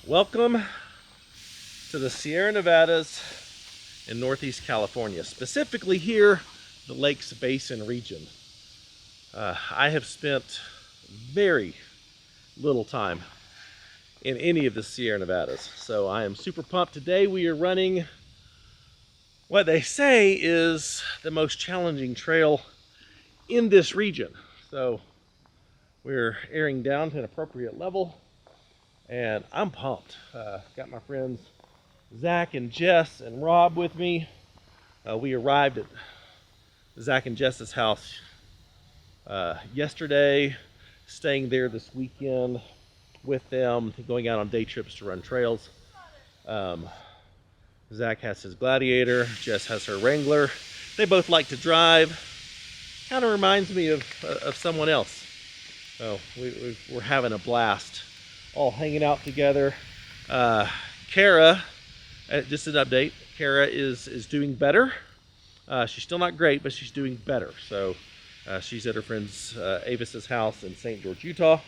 Welcome to the Sierra Nevadas in Northeast California, specifically here, the Lake Basin region. I have spent very little time in any of the Sierra Nevadas, so I am super pumped. Today we are running what they say is the most challenging trail in this region. So we're airing down to an appropriate level, and I'm pumped. Got my friends Zach and Jess and Rob with me. We arrived at Zach and Jess's house yesterday, staying there this weekend with them, going out on day trips to run trails. Zach has his Gladiator, Jess has her Wrangler. They both like to drive. Kind of reminds me of someone else. So we're having a blast, all hanging out together. Kara, just an update, Kara is doing better. She's still not great, but she's doing better. So she's at her friend's Avis's house in St. George, Utah,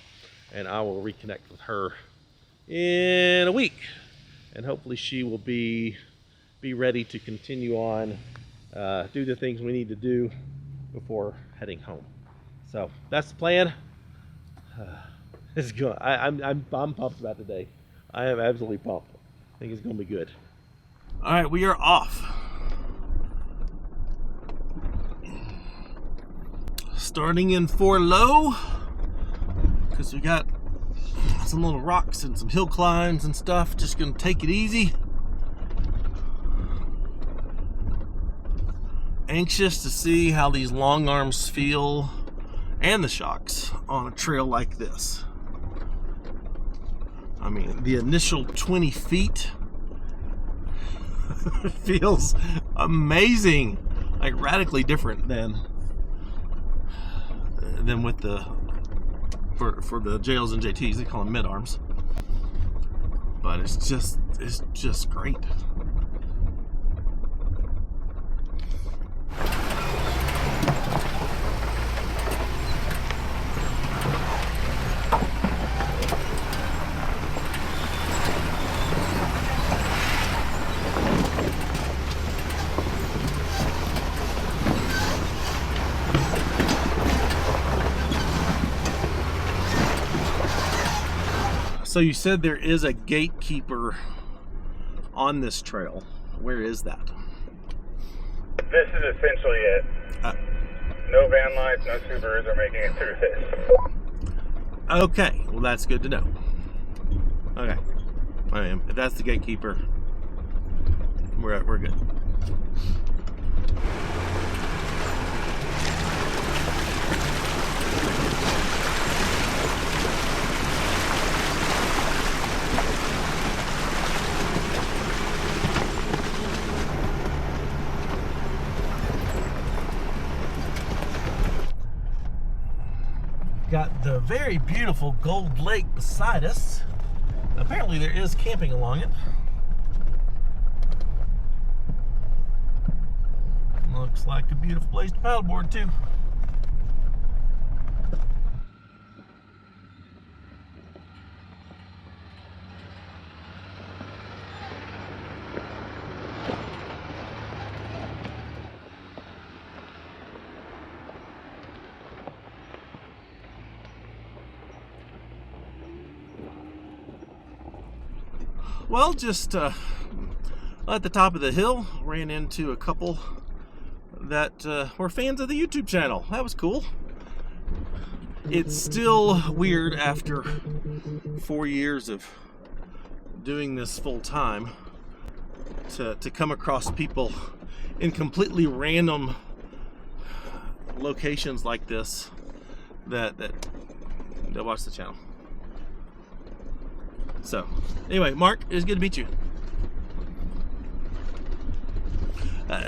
and I will reconnect with her in a week, and hopefully she will be ready to continue on, do the things we need to do before heading home. So that's the plan. It's good. I'm pumped about today. I am absolutely pumped. I think it's going to be good. All right, we are off. Starting in 4 low, because we got some little rocks and some hill climbs and stuff. Just going to take it easy. Anxious to see how these long arms feel and the shocks on a trail like this. I mean, the initial 20 feet feels amazing, like radically different than with the for the JLs and JTs. They call them mid arms, but it's just great. So you said there is a gatekeeper on this trail. Where is that? This is essentially it. No van lights, no Subarus are making it through this. Okay, well that's good to know. Okay, I mean, if that's the gatekeeper, we're good. Got the very beautiful Gold Lake beside us. Apparently there is camping along it. Looks like a beautiful place to paddleboard too. Well, just at the top of the hill, ran into a couple that were fans of the YouTube channel. That was cool. It's still weird after 4 years of doing this full time to come across people in completely random locations like this that watch the channel. So, anyway, Mark, it was good to meet you.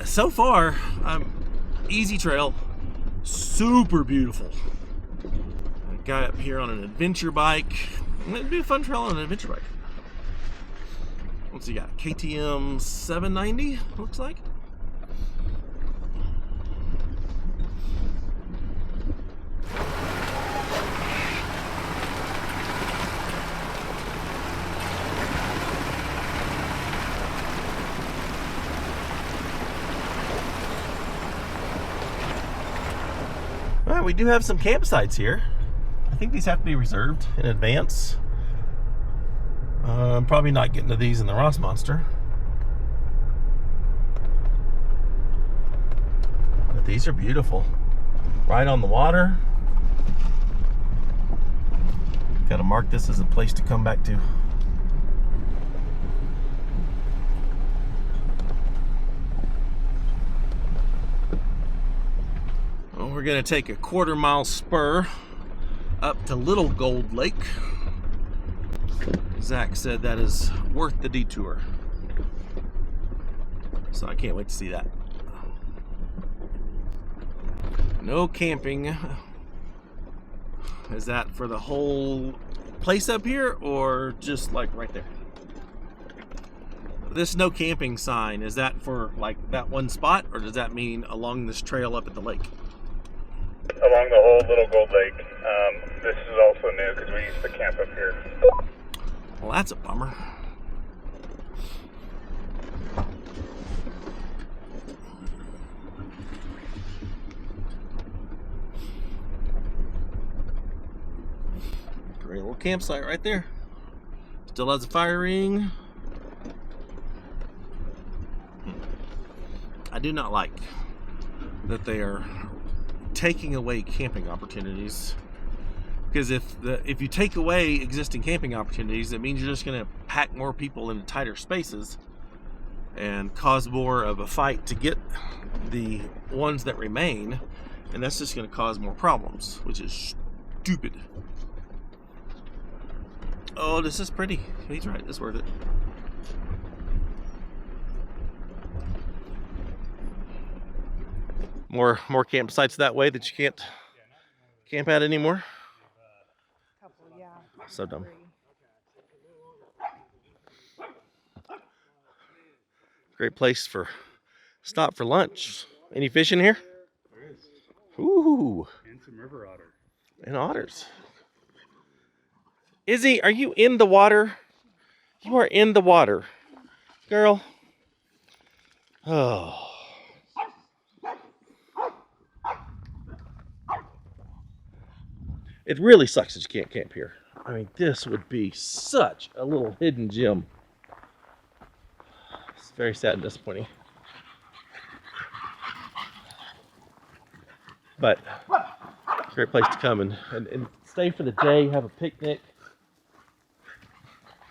So far, easy trail, super beautiful. A guy up here on an adventure bike. It'd be a fun trail on an adventure bike. What's he got? KTM 790, looks like. we do have some campsites here. I think these have to be reserved in advance. I'm probably not getting to these in the Ross Monster. But these are beautiful. Right on the water. Gotta mark this as a place to come back to. Well, we're gonna take a 1/4 mile spur up to Little Gold Lake. Zach said that is worth the detour. So I can't wait to see that. No camping. Is that for the whole place up here or just like right there? This no camping sign, is that for like that one spot or does that mean along this trail up at the lake? Along the whole Little Gold Lake. This is also new because we used to camp up here. Well, that's a bummer. Great little campsite right there. Still has a fire ring. I do not like that they are taking away camping opportunities, because if you take away existing camping opportunities, it means you're just going to pack more people into tighter spaces and cause more of a fight to get the ones that remain, and that's just going to cause more problems, which is stupid. Oh, this is pretty. He's right, it's worth it. More campsites that way that you can't camp at anymore. Couple, yeah. So dumb. Great place for stop for lunch. Any fish in here? There is. Ooh. And some river otter. And otters. Izzy, are you in the water? You are in the water. Girl. Oh. It really sucks that you can't camp here. I mean, this would be such a little hidden gem. It's very sad and disappointing. But, great place to come and stay for the day, have a picnic.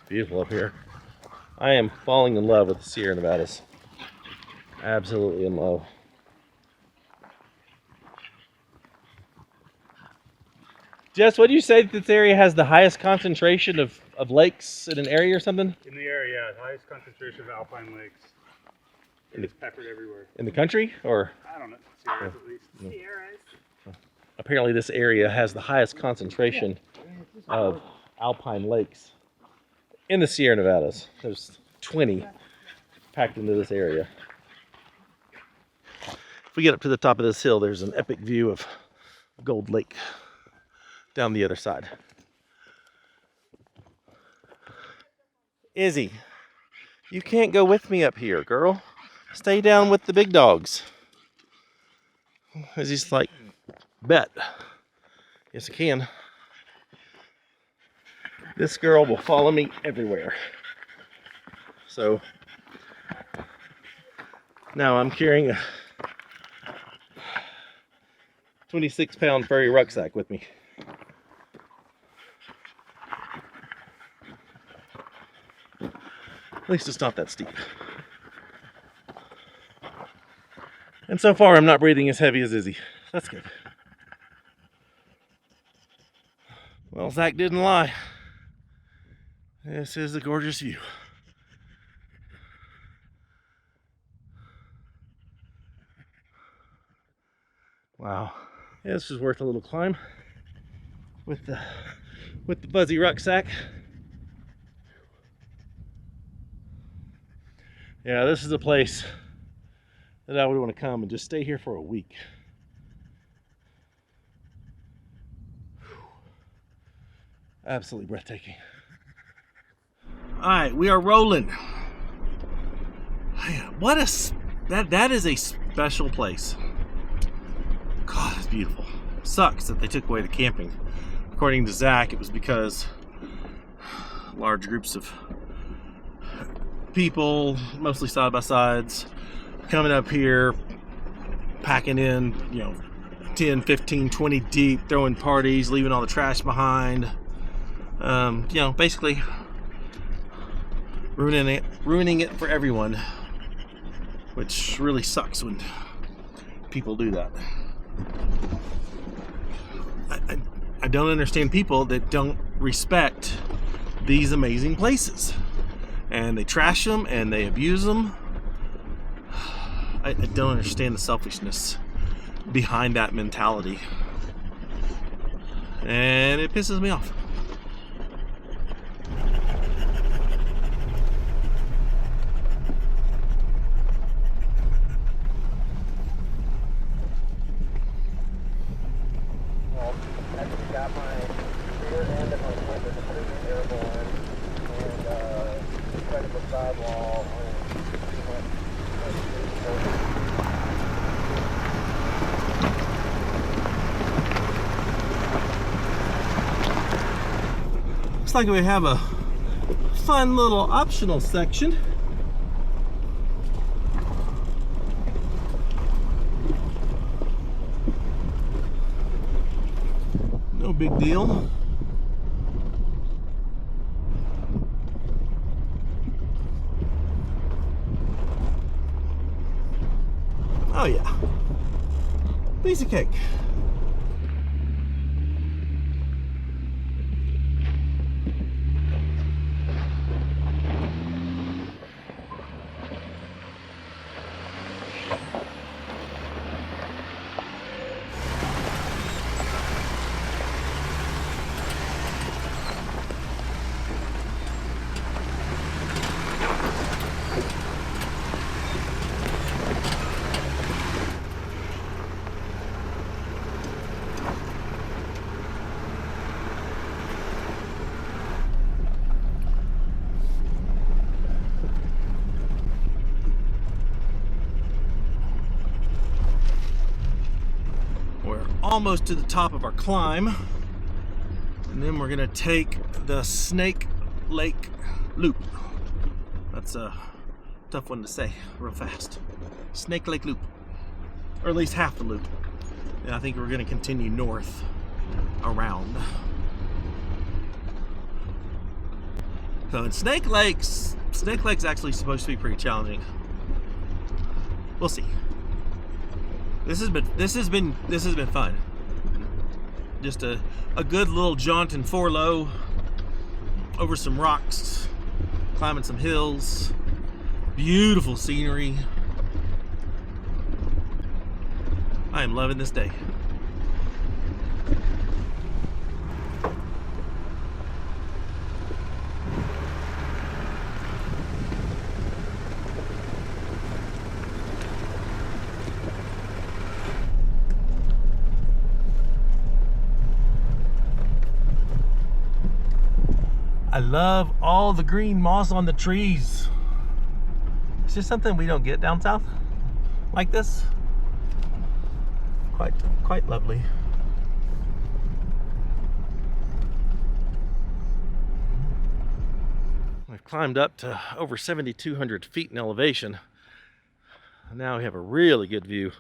Beautiful up here. I am falling in love with the Sierra Nevadas. Absolutely in love. Jess, what do you say that this area has the highest concentration of lakes in an area or something? In the area, yeah, the highest concentration of alpine lakes. It's peppered everywhere. In the country, or? I don't know, Sierras at least. Sierras. Apparently this area has the highest concentration of alpine lakes in the Sierra Nevadas. There's 20 packed into this area. If we get up to the top of this hill, there's an epic view of Gold Lake down the other side. Izzy, you can't go with me up here, girl. Stay down with the big dogs. Izzy's like, bet. Yes, I can. This girl will follow me everywhere. So now I'm carrying a 26-pound furry rucksack with me. At least it's not that steep. And so far I'm not breathing as heavy as Izzy. That's good. Well, Zach didn't lie. This is a gorgeous view. Wow. Yeah, this was worth a little climb with the fuzzy rucksack. Yeah, this is a place that I would want to come and just stay here for a week. Absolutely breathtaking. All right, we are rolling. What that is a special place. God, it's beautiful. sucks that they took away the camping. According to Zach, it was because large groups of people, mostly side by sides, coming up here, packing in, 10, 15, 20 deep, throwing parties, leaving all the trash behind. Basically ruining it for everyone, which really sucks when people do that. I don't understand people that don't respect these amazing places, and they trash them and they abuse them. I don't understand the selfishness behind that mentality, and it pisses me off. Got my rear end of my foot is completely airborne, and incredible sidewall Looks like we have a fun little optional section. No big deal. Oh yeah, piece of cake. Almost to the top of our climb, and then we're gonna take the Snake Lake Loop. That's a tough one to say real fast. Snake Lake Loop, or at least half the loop. And I think we're gonna continue north around. So in Snake Lake's actually supposed to be pretty challenging. We'll see. This has been fun. Just a good little jaunt in 4-low over some rocks, climbing some hills, beautiful scenery. I am loving this day. I love all the green moss on the trees. It's just something we don't get down south like this. Quite lovely. We've climbed up to over 7,200 feet in elevation. Now we have a really good view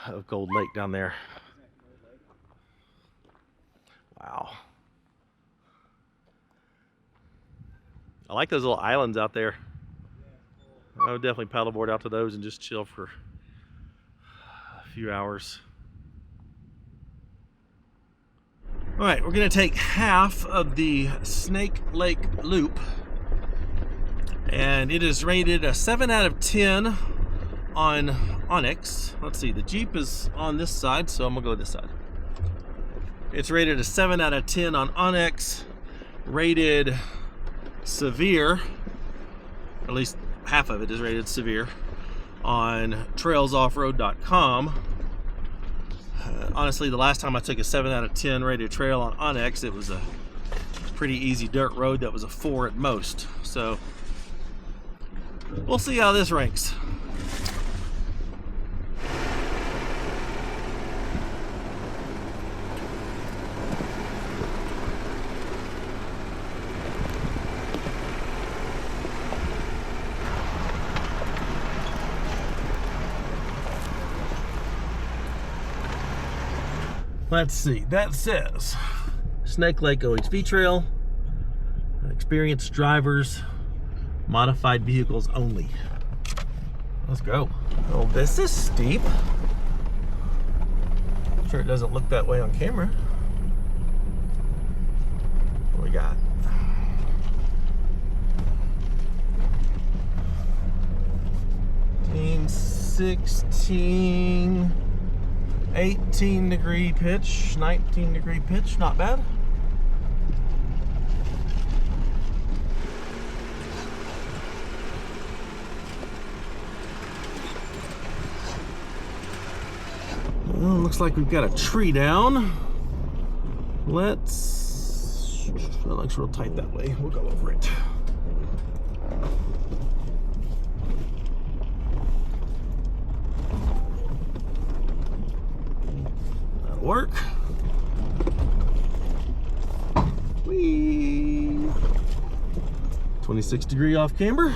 of Gold Lake down there. Wow. I like those little islands out there. I would definitely paddleboard out to those and just chill for a few hours. All right, we're gonna take half of the Snake Lake Loop, and it is rated a 7 out of 10 on Onyx. Let's see, the Jeep is on this side, so I'm gonna go this side. It's rated a 7 out of 10 on Onyx, rated severe, or at least half of it is rated severe, on trailsoffroad.com. Honestly, the last time I took a 7 out of 10 rated trail on Onyx, it was a pretty easy dirt road that was a 4 at most. So we'll see how this ranks. Let's see, that says Snake Lake OHV Trail, experienced drivers, modified vehicles only. Let's go. Oh, this is steep. I'm sure it doesn't look that way on camera. What we got? 16, 18 degree pitch, 19 degree pitch, not bad. Well, looks like we've got a tree down. That looks real tight that way. We'll go over it. That'll work. Whee! 26 degree off camber.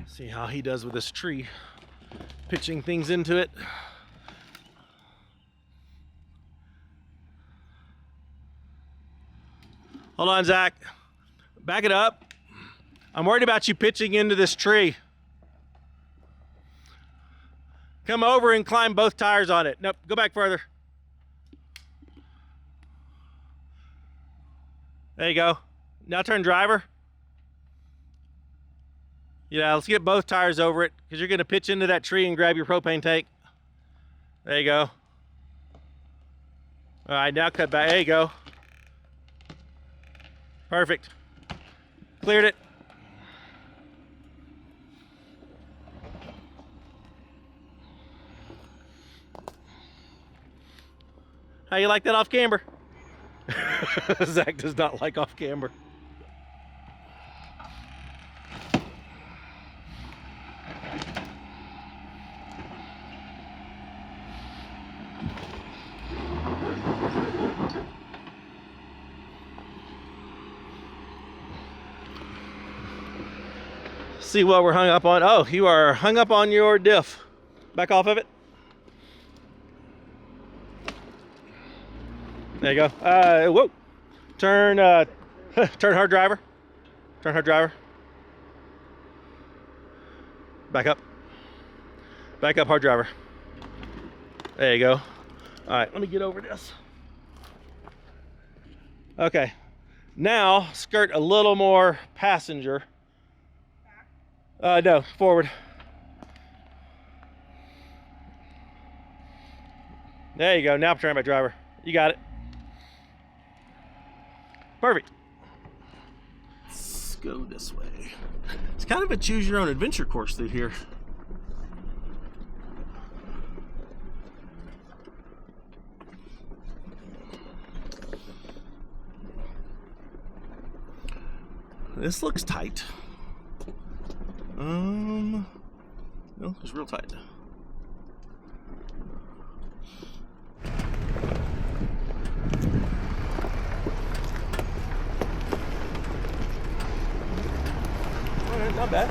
See how he does with this tree, pitching things into it. Hold on, Zach. Back it up. I'm worried about you pitching into this tree. Come over and climb both tires on it. Nope, go back further. There you go. Now turn driver. Yeah, let's get both tires over it because you're going to pitch into that tree and grab your propane tank. There you go. All right, now cut back. There you go. Perfect. Cleared it. How you like that off camber? Zach does not like off camber. See what we're hung up on. Oh, you are hung up on your diff. Back off of it. There you go. Whoa. Turn turn hard driver. Turn hard driver. Back up. Back up hard driver. There you go. All right, let me get over this. Okay. Now skirt a little more passenger. No, forward. There you go. Now turn by driver. You got it. Perfect. Let's go this way. It's kind of a choose your own adventure course through here. This looks tight. No, it's real tight. Alright, not bad.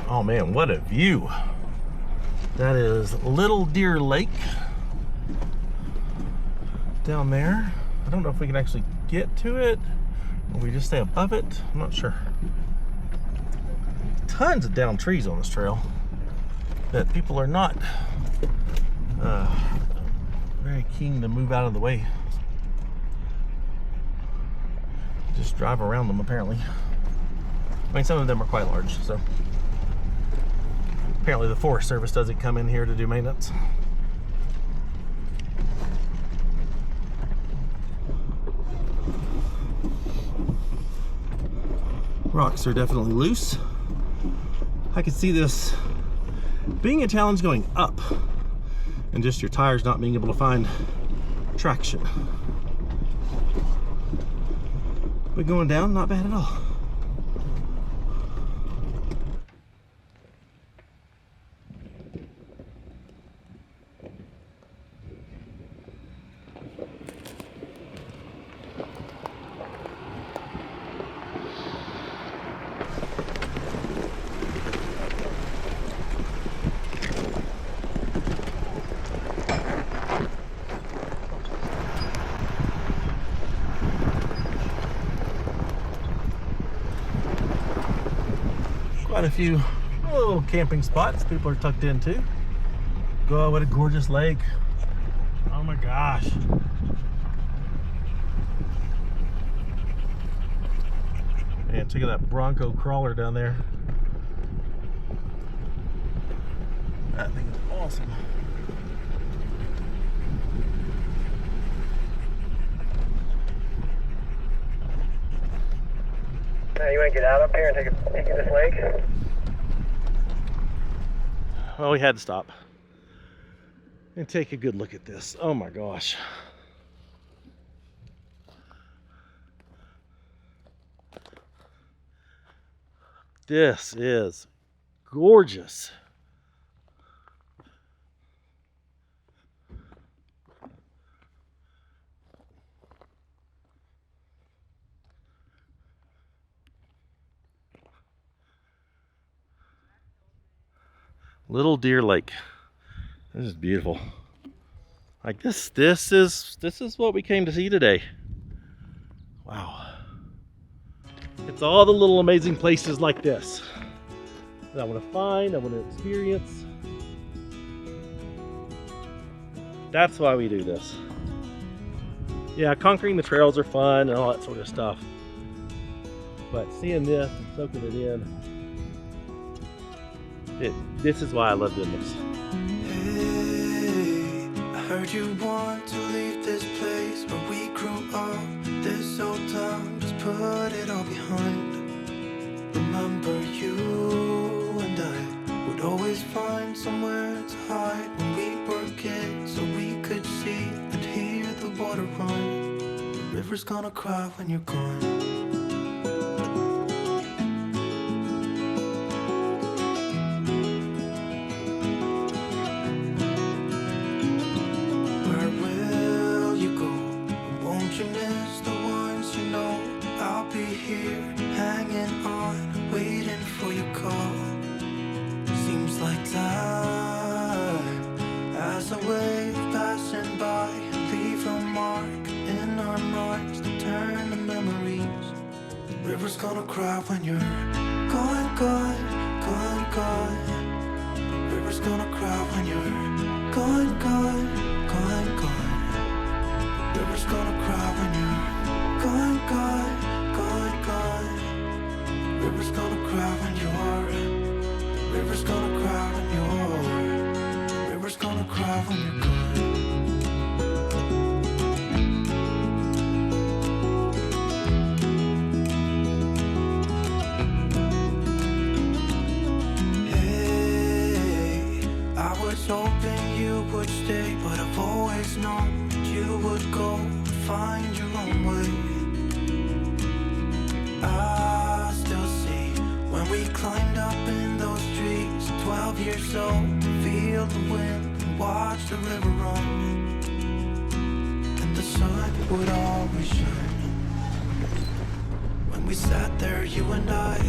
Oh man, what a view. That is Little Deer Lake down there. I don't know if we can actually get to it or we just stay above it. I'm not sure. Tons of down trees on this trail that people are not very keen to move out of the way. Just drive around them apparently. I mean, some of them are quite large, so apparently the Forest Service doesn't come in here to do maintenance. Rocks are definitely loose. I could see this being a challenge going up and just your tires not being able to find traction. But going down, not bad at all. Quite a few little camping spots people are tucked into. God, what a gorgeous lake. Oh my gosh. Man, check out that Bronco crawler down there. That thing is awesome. Now you want to get out up here and take a peek at this lake? Well, we had to stop and take a good look at this. Oh my gosh. This is gorgeous. Little Deer Lake. This is beautiful. Like this is what we came to see today. Wow. It's all the little amazing places like this that I want to find, I want to experience. That's why we do this. Yeah, conquering the trails are fun and all that sort of stuff. But seeing this and soaking it in, this is why I love doing this. Hey, I heard you want to leave this place where we grew up. This old town, just put it all behind. Remember you and I would always find somewhere to hide when we were kids, so we could see and hear the water run. The river's gonna cry when you're gone. River's gonna cry when you're gone, gone, gone, gone. River's gonna cry when you're gone, gone, gone, gone. River's gonna cry when you're gone, gone, gone, gone. River's gonna cry when you're. River's gonna cry when you're. River's gonna cry when you're gone. Hoping you would stay, but I've always known that you would go and find your own way. I still see when we climbed up in those trees, 12 years old, to feel the wind and watch the river run. And the sun would always shine when we sat there, you and I.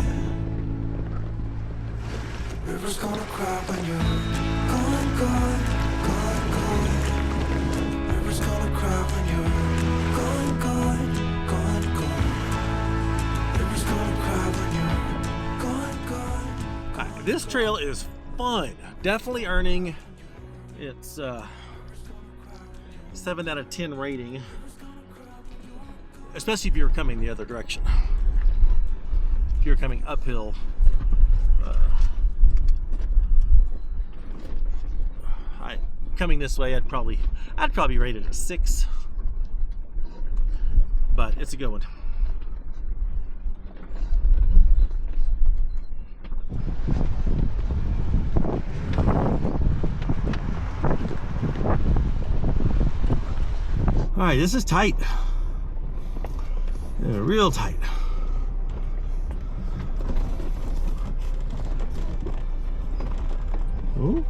River's gonna cry when you're gone, gone, gone, gone. River's gonna cry when you're gone, gone, gone, gone. River's gonna cry when you're gone, gone. This trail is fun. Definitely earning its 7 out of 10 rating, especially if you're coming the other direction. If you're coming uphill, coming this way, I'd probably rate it a 6, but it's a good one. All right, this is tight. Yeah, real tight. Ooh.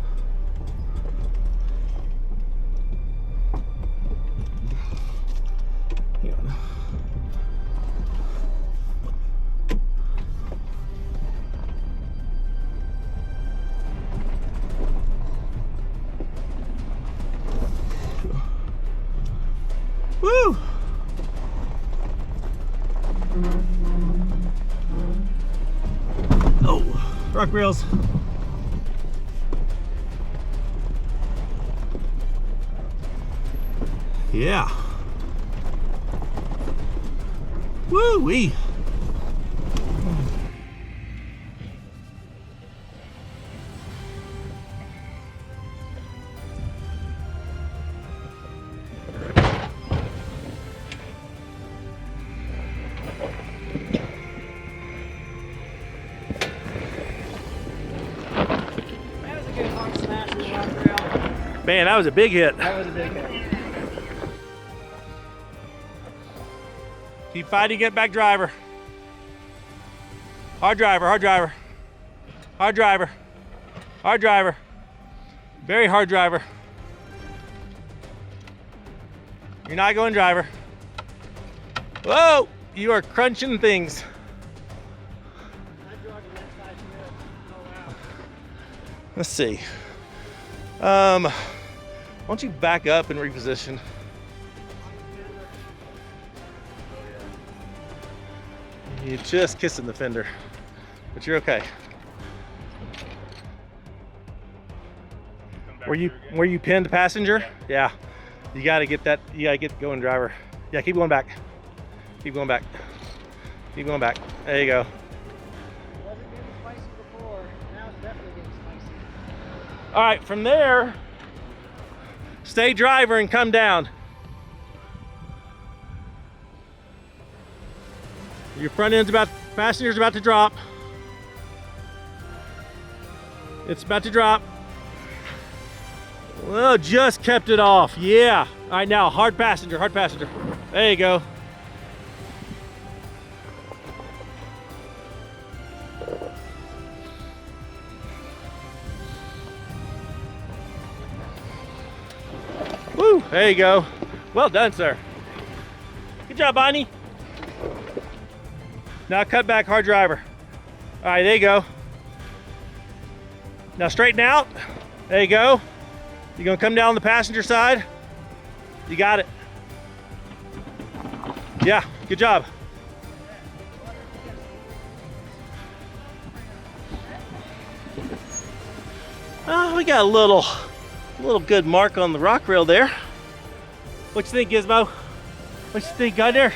Woo! Oh, rock rails. Yeah. Woo-wee. That was a good hard smash in the rock rail. Man, that was a big hit. That was a big hit. Keep fighting, get back driver. Hard driver, hard driver. Hard driver. Hard driver. Very hard driver. You're not going driver. Whoa, you are crunching things. Let's see. Why don't you back up and reposition? You're just kissing the fender, but you're okay. Were you pinned passenger? Yeah. You gotta get that. You gotta get going driver. Yeah, keep going back. Keep going back. Keep going back. There you go. It wasn't getting spicy before. Now it's definitely getting spicy. All right, from there, stay driver and come down. Your front end's passenger's about to drop. It's about to drop. Well, just kept it off. Yeah. All right, now hard passenger, hard passenger. There you go. Woo, there you go. Well done, sir. Good job, Bonnie. Now cut back, hard driver. All right, there you go. Now straighten out. There you go. You're gonna come down the passenger side. You got it. Yeah, good job. Oh, we got a little good mark on the rock rail there. What you think, Gizmo? What you think, got there?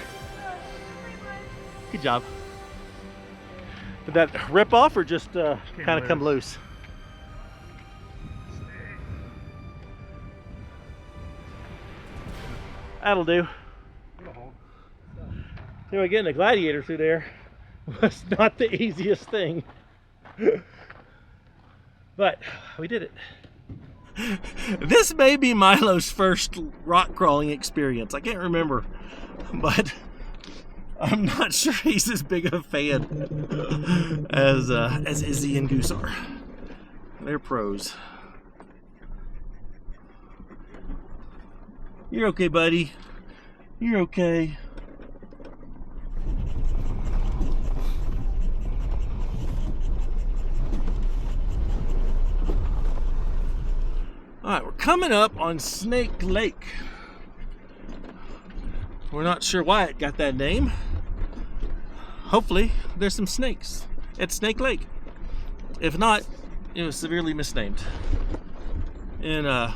Good job. Did that rip off or just kind of come loose? That'll do. Anyway, getting a Gladiator through there was not the easiest thing. But we did it. This may be Milo's first rock crawling experience. I can't remember, but I'm not sure he's as big of a fan as Izzy and Goose are. They're pros. You're okay, buddy. You're okay. All right, we're coming up on Snake Lake. We're not sure why it got that name. Hopefully, there's some snakes at Snake Lake. If not, it was severely misnamed. And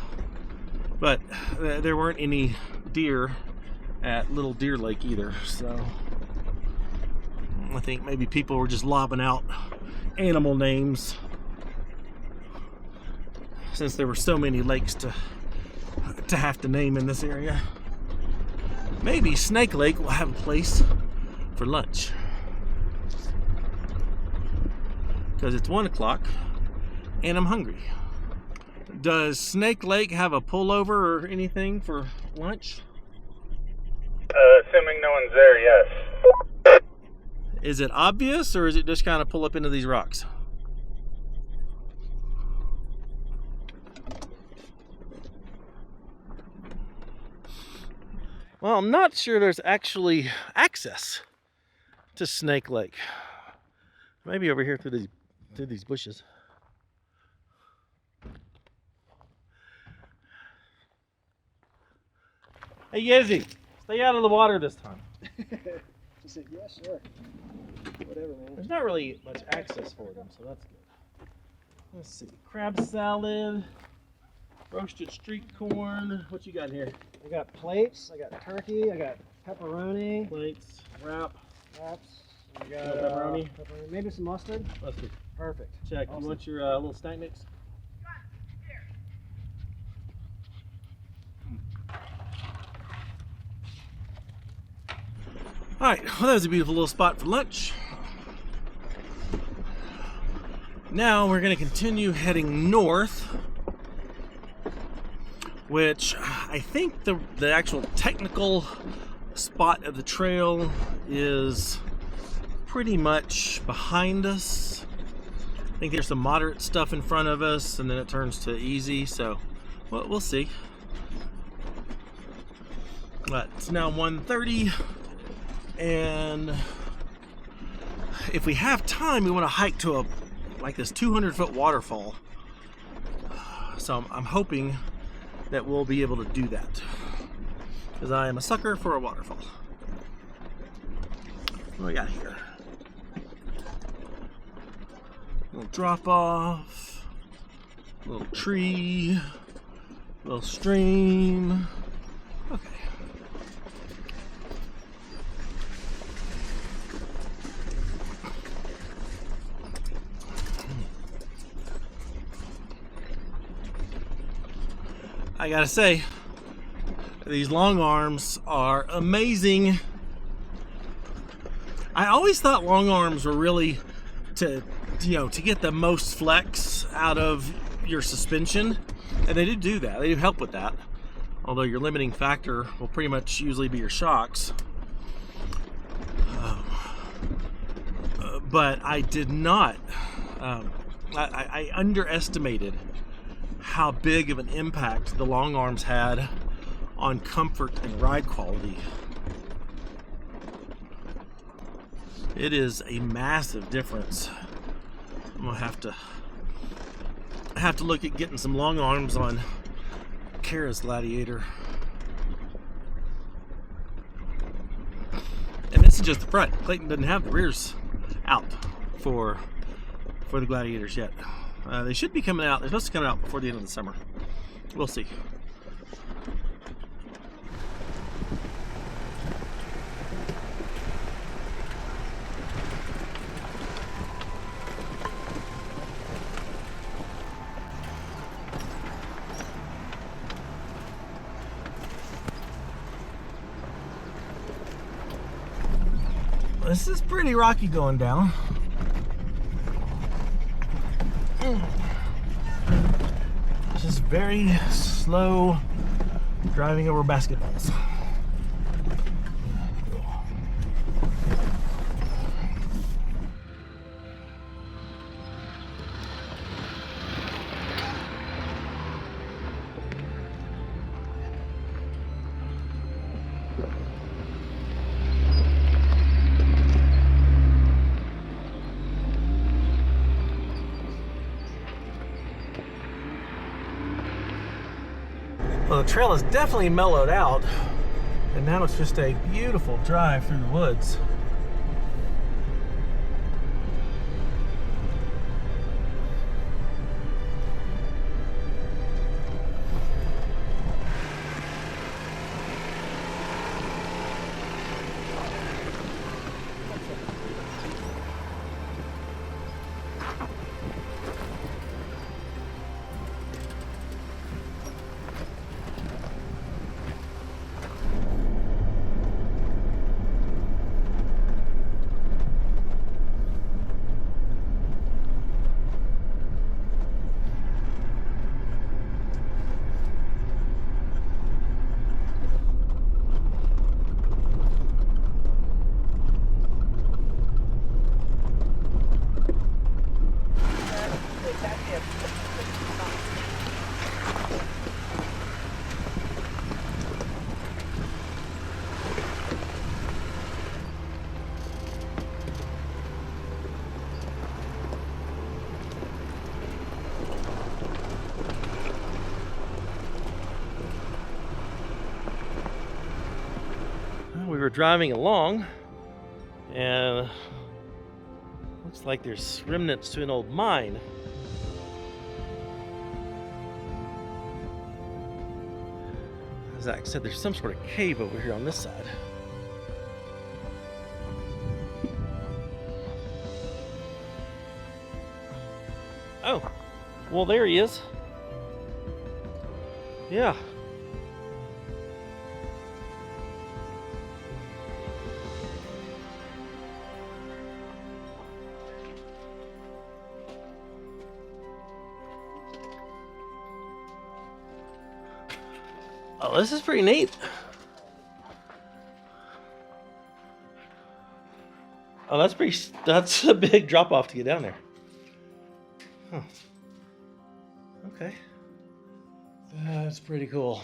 but there weren't any deer at Little Deer Lake either, so I think maybe people were just lobbing out animal names since there were so many lakes to have to name in this area. Maybe Snake Lake will have a place for lunch because it's 1 o'clock and I'm hungry. Does Snake Lake have a pullover or anything for lunch? Assuming no one's there, yes. Is it obvious or is it just kind of pull up into these rocks? Well, I'm not sure there's actually access to Snake Lake. Maybe over here through these bushes. Hey, Yezzy, stay out of the water this time. She said, yeah, sure. Whatever, man. There's not really much access for them, so that's good. Let's see, crab salad, roasted street corn. What you got here? I got plates, I got turkey, I got pepperoni, Plates, wrap, wraps, I got No pepperoni? pepperoni, maybe some mustard. mustard. Perfect. Check. Awesome. You want your little snack mix? All right, well, that was a beautiful little spot for lunch. Now we're going to continue heading north, which I think the actual technical spot of the trail is pretty much behind us. I think there's some moderate stuff in front of us, and then it turns to easy, so we'll see. But it's now 1:30, and if we have time, we want to hike to this 200-foot waterfall. So I'm hoping that we'll be able to do that, because I am a sucker for a waterfall. What do we got here? Little drop off, little tree, little stream. Okay. I gotta say, these long arms are amazing. I always thought long arms were really to get the most flex out of your suspension, and they do that. They do help with that. Although your limiting factor will pretty much usually be your shocks. But I did not. I underestimated how big of an impact the long arms had on comfort and ride quality. It is a massive difference. I'm gonna have to look at getting some long arms on Kara's Gladiator. And this is just the front. Clayton doesn't have the rears out for the Gladiators yet. They should be coming out. They're supposed to come out before the end of the summer. We'll see. This is pretty rocky going down. This is very slow driving over basketballs. Well, the trail is definitely mellowed out, and now it's just a beautiful drive through the woods. We were driving along, and looks like there's remnants to an old mine. Zach said, there's some sort of cave over here on this side. Oh, well, there he is. Yeah. Oh, this is pretty neat. Oh, that's a big drop off to get down there. Huh. Okay. That's pretty cool.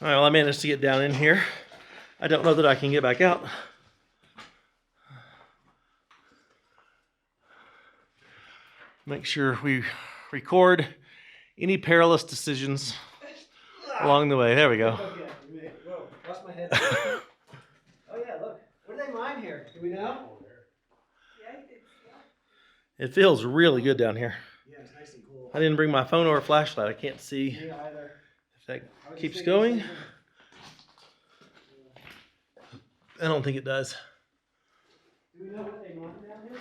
All right, well, I managed to get down in here. I don't know that I can get back out. Make sure we record any perilous decisions along the way. There we go. Okay. Whoa, lost my head. Oh yeah, look. What do they mine here? Do we know? It feels really good down here. Yeah, it's nice and cool. I didn't bring my phone or a flashlight. I can't see Me either. if that keeps going. I don't think it does. Do we know what they mine down here?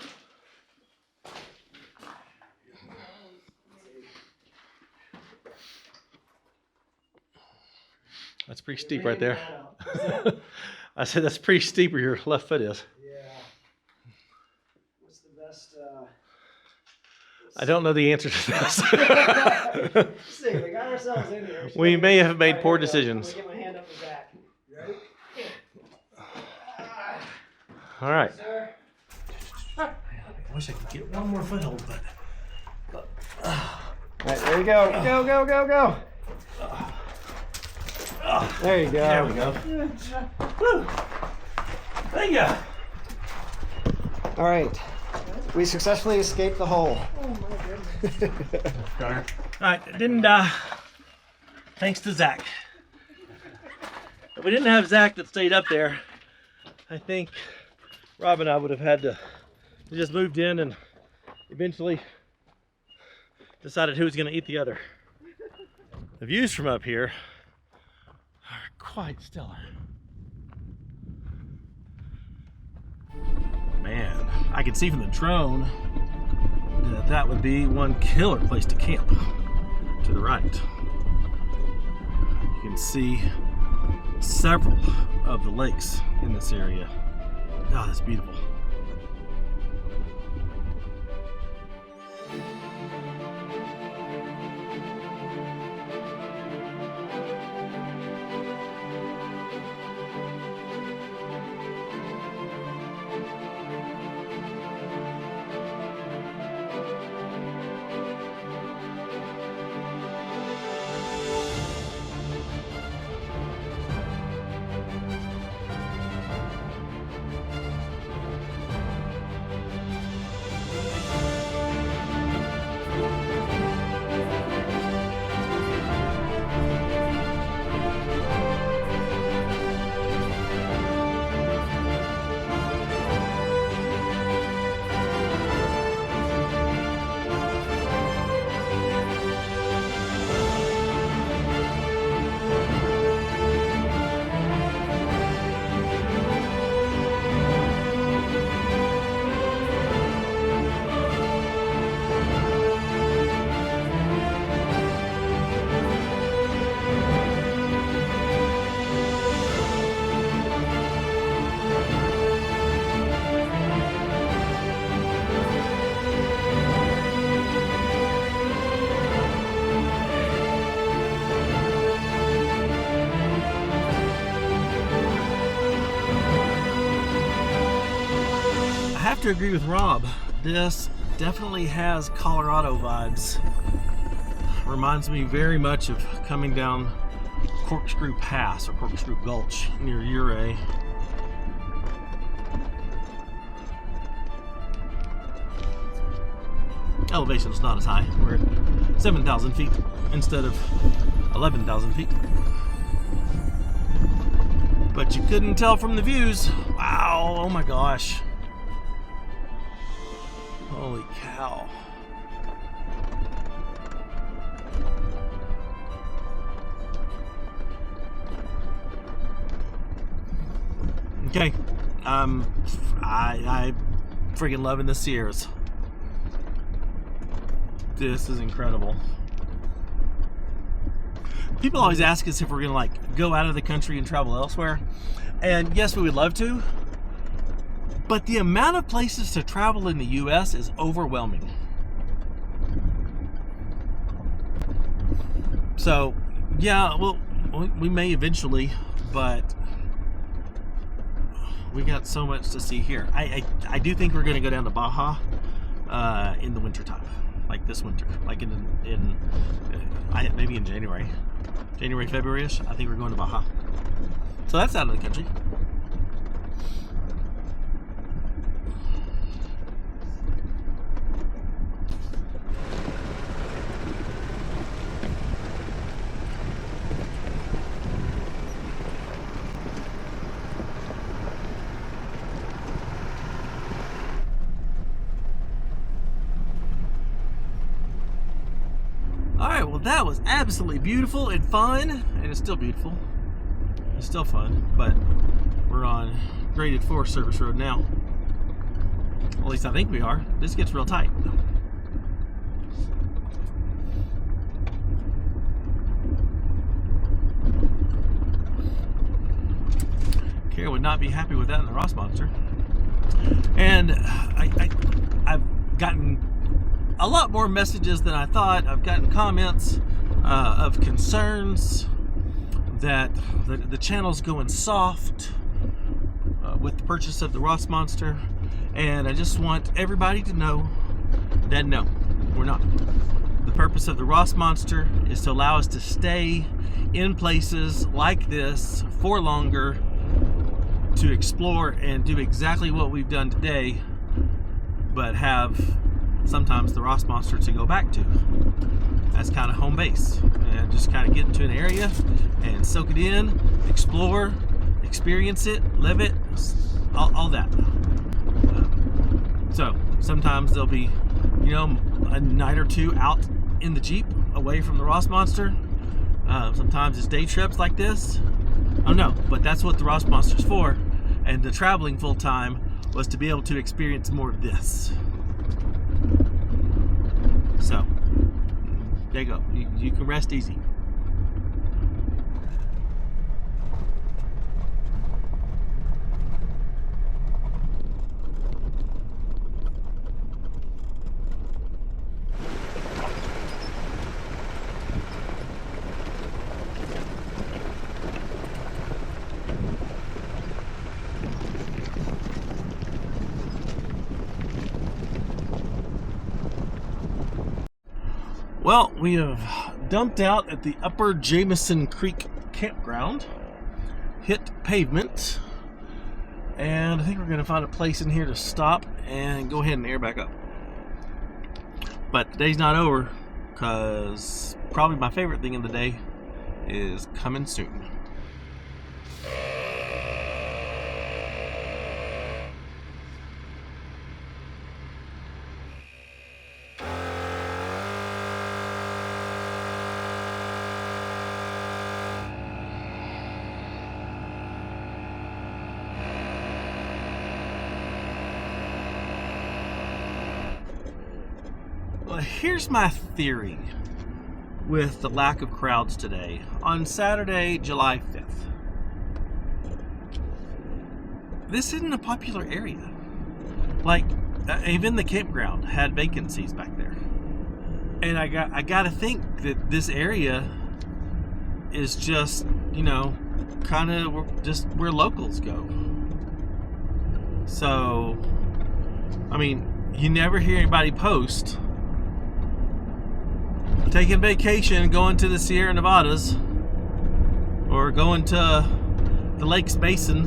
That's pretty steep right there. I said that's pretty steep where your left foot is. Yeah. What's the best? I don't know the answer to this. Let's see, we got ourselves in here. We may have made All poor here we go. decisions. I'm gonna get my hand up the back. You ready? All right. Sir. I wish I could get one more foothold, but. All right, there you go. Go, go, go, go. There you go. There we go. Woo. Thank you. All right. We successfully escaped the hole. All right, didn't thanks to Zach. If we didn't have Zach that stayed up there, I think Rob and I would have had to just moved in and eventually decided who was going to eat the other. The views from up here are quite stellar. Man, I could see from the drone that that would be one killer place to camp. To the right, you can see several of the lakes in this area. God, that's beautiful. I have to agree with Rob. This definitely has Colorado vibes. Reminds me very much of coming down Corkscrew Pass or Corkscrew Gulch near Ouray. Elevation is not as high. We're at 7,000 feet instead of 11,000 feet. But you couldn't tell from the views. Wow, oh my gosh. Holy cow. Okay, I freaking loving the Sierras. This is incredible. People always ask us if we're gonna like go out of the country and travel elsewhere, and yes, we would love to. But the amount of places to travel in the U.S. is overwhelming. So, yeah, well, we may eventually, but we got so much to see here. I do think we're going to go down to Baja in the wintertime, like this winter, like maybe in January, February-ish. I think we're going to Baja. So that's out of the country. Alright, well that was absolutely beautiful and fun, and it's still beautiful. It's still fun, but we're on graded Forest Service Road now. At least I think we are. This gets real tight. Kara would not be happy with that in the Ross Monster. And I've gotten a lot more messages than I thought. I've gotten comments of concerns that the channel's going soft with the purchase of the Ross Monster, and I just want everybody to know that no, we're not. The purpose of the Ross Monster is to allow us to stay in places like this for longer, to explore and do exactly what we've done today, but have sometimes the Ross Monster to go back to. That's kind of home base, and just kind of get into an area and soak it in, explore, experience it, live it, all that. So sometimes there'll be, you know, a night or two out in the Jeep away from the Ross Monster. Sometimes it's day trips like this. I don't know, but that's what the Ross Monster's for. And the traveling full time was to be able to experience more of this. So, there you go. You can rest easy. Well, we have dumped out at the Upper Jameson Creek campground, hit pavement, and I think we're going to find a place in here to stop and go ahead and air back up. But the day's not over, because probably my favorite thing of the day is coming soon. Well, here's my theory with the lack of crowds today. On Saturday, July 5th, this isn't a popular area. Like, even the campground had vacancies back there. And I gotta think that this area is just, you know, kind of just where locals go. So, I mean, you never hear anybody post taking vacation, going to the Sierra Nevadas, or going to the Lake Basin.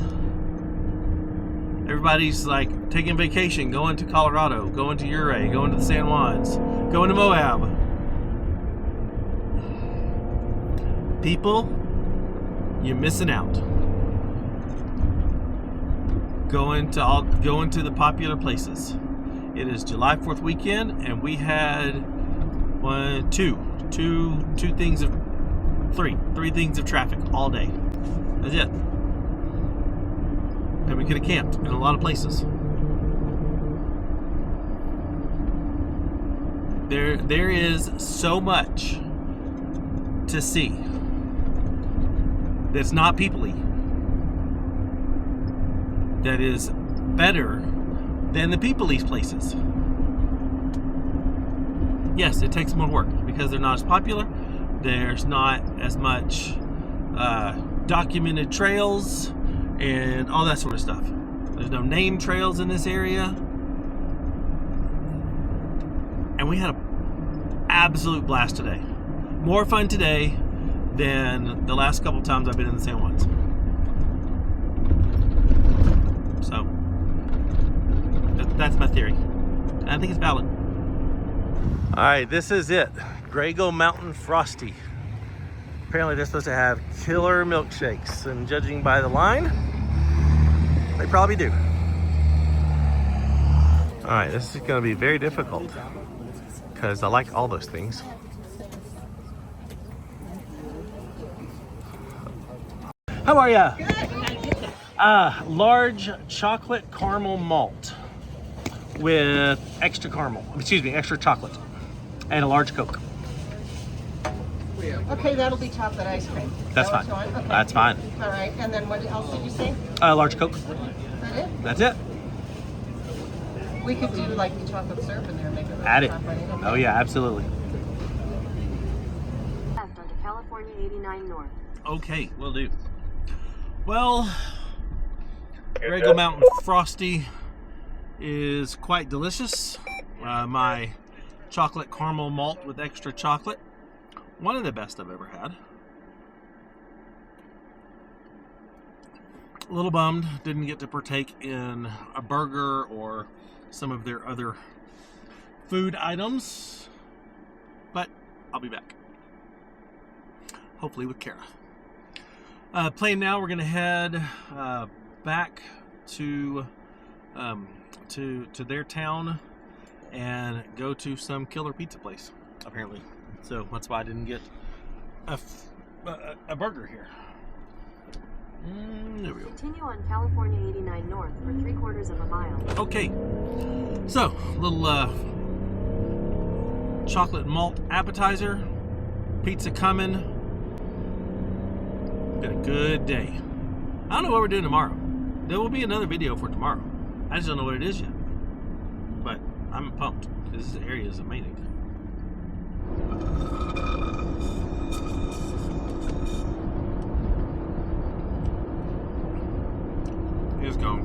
Everybody's like taking vacation, going to Colorado, going to Ouray, going to the San Juans, going to Moab. People, you're missing out. Going to the popular places. It is July 4th weekend, and we had three things of traffic all day. That's it. and we could have camped in a lot of places. There is so much to see that's not people-y, that is better than the people-y places. Yes, it takes more work because they're not as popular. There's not as much documented trails and all that sort of stuff. There's no name trails in this area. And we had an absolute blast today. More fun today than the last couple times I've been in the San Juans. So, that's my theory. And I think it's valid. All right, this is it. Grego Mountain Frosty. Apparently they're supposed to have killer milkshakes, and judging by the line, they probably do. All right, this is gonna be very difficult because I like all those things. How are ya? Large chocolate caramel malt with extra caramel, excuse me, extra chocolate, and a large Coke. Okay, that'll be chocolate ice cream. That's fine. Okay. That's fine. All right, and then what else did you say? Large Coke. Is that it? That's it. We could do like the chocolate syrup in there and make it. Add it. chocolate. Okay. Oh yeah, absolutely. Left onto California 89 North. Okay, will do. Well, Grego Mountain Frosty is quite delicious. My chocolate caramel malt with extra chocolate, one of the best I've ever had. A little bummed didn't get to partake in a burger or some of their other food items, but I'll be back. Hopefully with Kara. Plan now, we're gonna head back to their town and go to some killer pizza place, apparently. So that's why I didn't get a burger here. There we go. Continue on California 89 North for 3/4 of a mile. Okay, so little chocolate malt appetizer, pizza coming. Been a good day. I don't know what we're doing tomorrow. There will be another video for tomorrow. I just don't know what it is yet. But I'm pumped because this area is amazing. It's gone.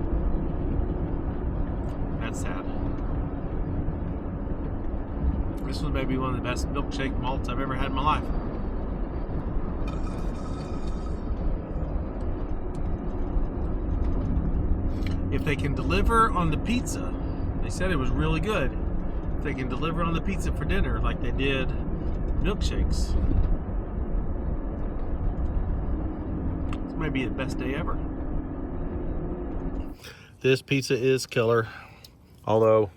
That's sad. This was maybe one of the best milkshake malts I've ever had in my life. If they can deliver on the pizza, they said it was really good. If they can deliver on the pizza for dinner like they did milkshakes, this might be the best day ever. This pizza is killer. Although,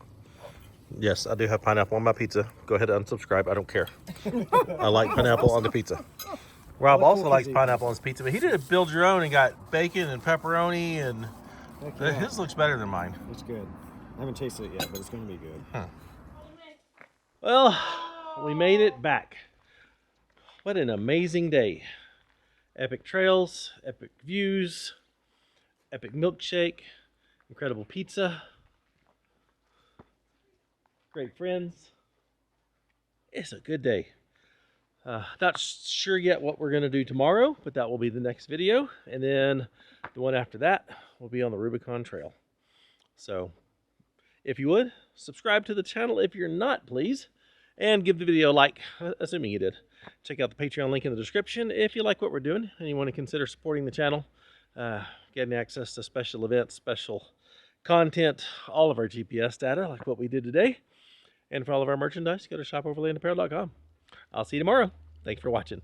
yes, I do have pineapple on my pizza. Go ahead and unsubscribe. I don't care. I like pineapple on the pizza. Rob also likes pineapple on his pizza, but he did build your own and got bacon and pepperoni, and his looks better than mine. It's good. I haven't tasted it yet, but it's going to be good. Huh. Well, we made it back. What an amazing day. Epic trails, epic views, epic milkshake, incredible pizza, great friends. It's a good day. Not sure yet what we're going to do tomorrow, but that will be the next video. And then the one after that will be on the Rubicon Trail. So if you would, subscribe to the channel if you're not, please. And give the video a like, assuming you did. Check out the Patreon link in the description if you like what we're doing and you want to consider supporting the channel. Getting access to special events, special content, all of our GPS data, like what we did today. And for all of our merchandise, go to shopoverlandapparel.com. I'll see you tomorrow. Thanks for watching.